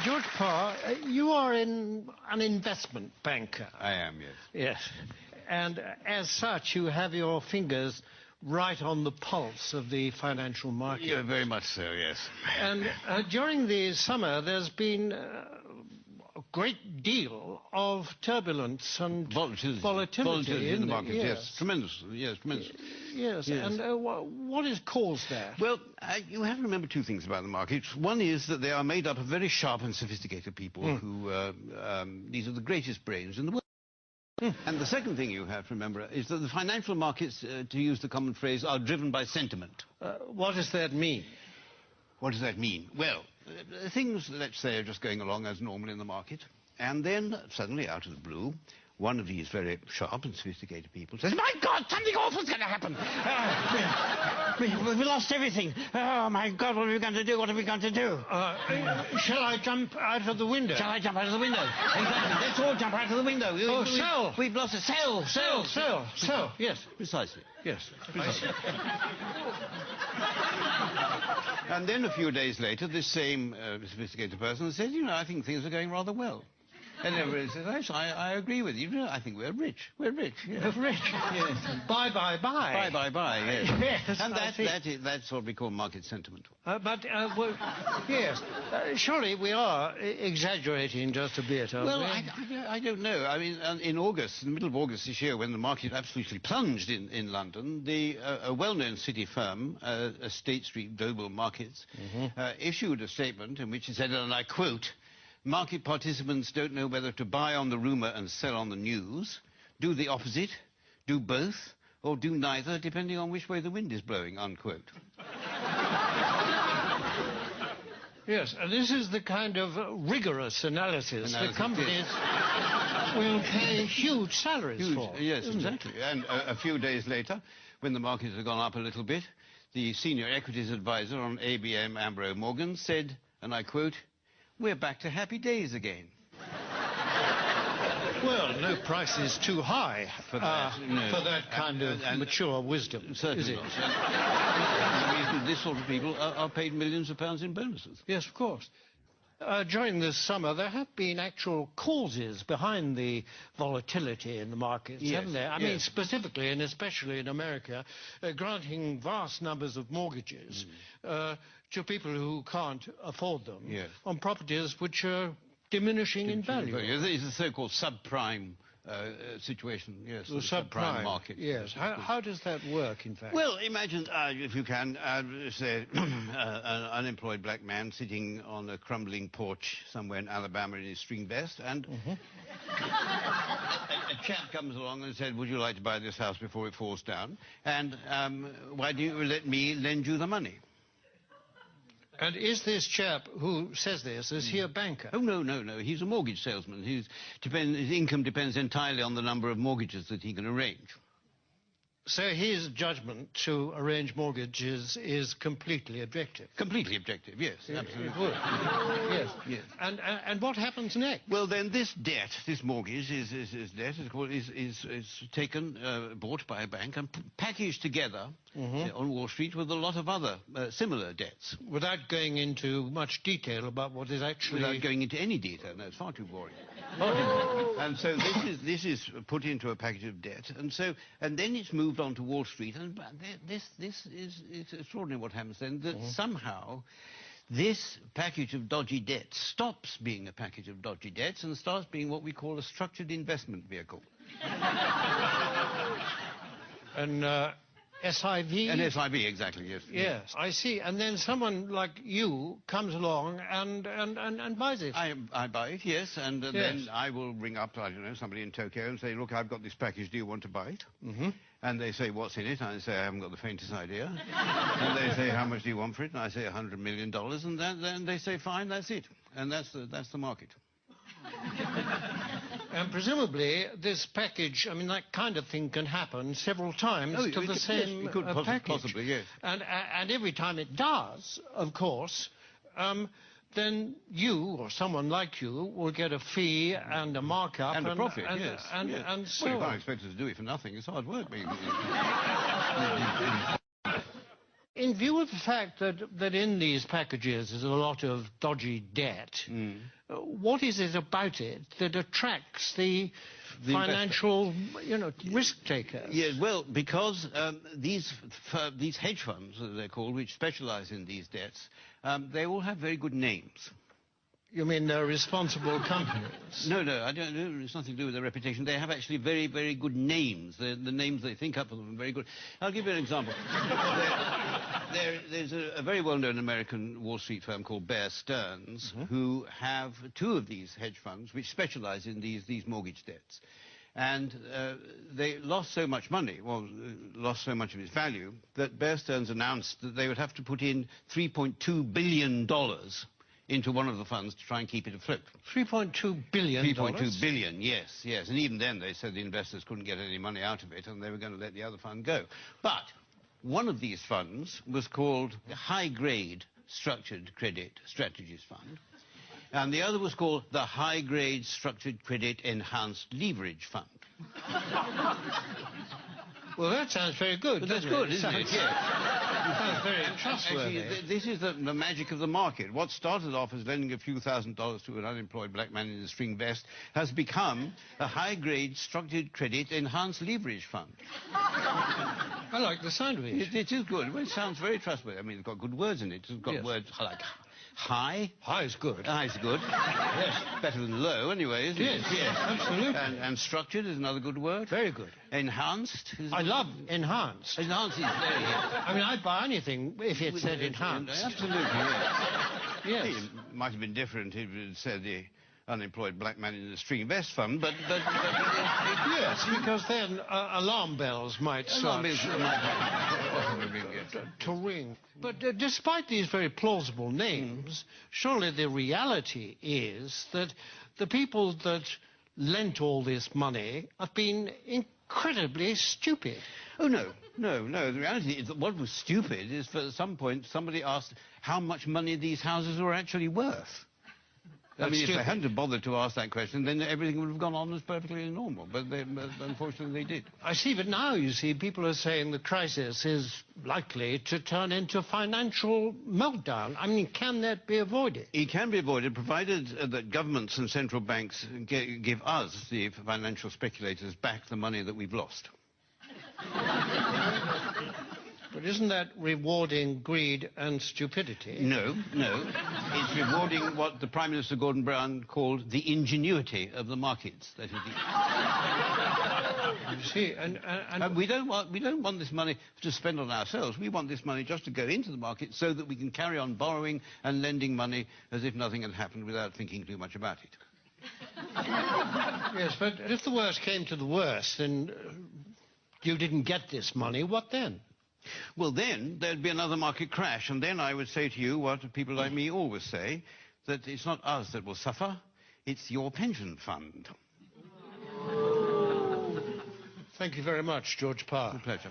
George Parr, you are an investment banker. I am, yes. Yes. And as such, you have your fingers right on the pulse of the financial market. Yeah, very much so, yes. And during the summer, there's been a great deal of turbulence and volatility in the market, yes. Tremendous, yes, tremendous. Yes, yes. And what has caused that? Well, you have to remember two things about the markets. One is that they are made up of very sharp and sophisticated people who, these are the greatest brains in the world. And the second thing you have to remember is that the financial markets, to use the common phrase, are driven by sentiment. What does that mean? What does that mean? Well, things, let's say, are just going along as normal in the market, and then suddenly, out of the blue, one of these very sharp and sophisticated people says, "My God, something awful's going to happen! We lost everything. Oh, my God, what are we going to do? What are we going to do?" Shall I jump out of the window? Shall I jump out of the window? Exactly. Let's all jump out of the window. Sell. We've lost a sell. Sell. Yes. Precisely. Yes. Precisely. And then a few days later, this same sophisticated person says, "You know, I think things are going rather well." And everybody says, "Yes, I agree with you. I think we're rich. We're rich." Yes. Rich. Yes. Buy. Buy. Yes. Yes. And that's what we call market sentiment. Well, yes. Surely we are exaggerating just a bit, aren't we? I don't know. I mean, in August, in the middle of August this year, when the market absolutely plunged in London, a well-known city firm, State Street Global Markets, issued a statement in which it said, and I quote, "Market participants don't know whether to buy on the rumour and sell on the news, do the opposite, do both, or do neither, depending on which way the wind is blowing," unquote. Yes, and this is the kind of rigorous analysis the companies will pay huge salaries for. Yes, exactly. And a few days later, when the markets had gone up a little bit, the senior equities advisor on ABM Ambro Morgan said, and I quote, "We're back to happy days again." Well, no price is too high for that kind of mature wisdom, certainly is it? The reason this sort of people are paid millions of pounds in bonuses. Yes, of course. During this summer, there have been actual causes behind the volatility in the markets, haven't there? I mean, specifically and especially in America, granting vast numbers of mortgages to people who can't afford them on properties which are diminishing in value. It's a so-called subprime situation, yes. The subprime market. Yes. How does that work, in fact? Well, imagine, if you can, say, an unemployed black man sitting on a crumbling porch somewhere in Alabama in his string vest, and a chap comes along and said, "Would you like to buy this house before it falls down? And why don't you let me lend you the money?" And is this chap who says this, is he a banker? Oh, no. He's a mortgage salesman. His income depends entirely on the number of mortgages that he can arrange. So his judgment to arrange mortgages is completely objective? Completely objective, yes, absolutely. It would. Yes. And what happens next? Well, then this debt, this mortgage, is taken, bought by a bank and packaged together on Wall Street with a lot of other similar debts. Without going into much detail about what is actually... Without going into any detail, no, it's far too boring. And so this is put into a package of debt, and then it's moved on to Wall Street, and it's extraordinary what happens then, that somehow this package of dodgy debts stops being a package of dodgy debts and starts being what we call a structured investment vehicle. An SIV? An SIV, exactly, yes. Yes, I see. And then someone like you comes along and buys it. I buy it, yes, and then I will ring up, I don't know, somebody in Tokyo and say, "Look, I've got this package, do you want to buy it?" And they say, "What's in it?" And I say, "I haven't got the faintest idea." And they say, "How much do you want for it?" And I say, $100 million, and then they say, "Fine, that's it." And that's the market. And presumably this package, I mean, that kind of thing can happen several times to the same package. Possibly, yes. And every time it does, of course, then you or someone like you will get a fee and a markup and a profit, yes. And so well, you can't expect us to do it for nothing. It's hard work. In view of the fact that in these packages there's a lot of dodgy debt, what is it about it that attracts the financial, risk takers? Yeah, well, because these hedge funds, as they're called, which specialize in these debts, they all have very good names. You mean they're responsible companies? No, I don't know. It's nothing to do with their reputation. They have actually very, very good names. The names they think up for them are very good. I'll give you an example. There's a very well-known American Wall Street firm called Bear Stearns, who have two of these hedge funds which specialize in these mortgage debts. And they lost so much money, lost so much of its value, that Bear Stearns announced that they would have to put in $3.2 billion into one of the funds to try and keep it afloat. $3.2 billion? 3.2 billion, yes. And even then they said the investors couldn't get any money out of it and they were going to let the other fund go. But one of these funds was called the High Grade Structured Credit Strategies Fund, and the other was called the High Grade Structured Credit Enhanced Leverage Fund. Well, that sounds very good. But that's good, isn't it? Yeah. Sounds very trustworthy. Actually, this is the magic of the market. What started off as lending a few $1,000s to an unemployed black man in a string vest has become a high-grade structured credit enhanced leverage fund. I like the sound of it. It is good. Well, it sounds very trustworthy. I mean, it's got good words in it. It's got words like high. High is good. High is good. Yes. Better than low, anyway, isn't it? Yes, absolutely. And structured is another good word. Very good. Enhanced. I love enhanced. Enhanced is very good. I mean, I'd buy anything if it said enhanced. Absolutely, yes. Yes. It might have been different if it said the unemployed black man in the string vest fund, but yes, because then alarm bells might start to ring. But despite these very plausible names, surely the reality is that the people that lent all this money have been incredibly stupid. Oh, no. The reality is that what was stupid is, for some point, somebody asked how much money these houses were actually worth. I mean, if they hadn't bothered to ask that question, then everything would have gone on as perfectly normal. But unfortunately, they did. I see, but now, you see, people are saying the crisis is likely to turn into financial meltdown. I mean, can that be avoided? It can be avoided, provided that governments and central banks give us, the financial speculators, back the money that we've lost. But isn't that rewarding greed and stupidity? No. It's rewarding what the Prime Minister Gordon Brown called the ingenuity of the markets. That is. You see, and we don't want this money to spend on ourselves. We want this money just to go into the market so that we can carry on borrowing and lending money as if nothing had happened without thinking too much about it. Yes, but if the worst came to the worst and you didn't get this money, what then? Well, then there'd be another market crash, and then I would say to you what people like me always say, that it's not us that will suffer, it's your pension fund. Thank you very much, George Parr. A pleasure.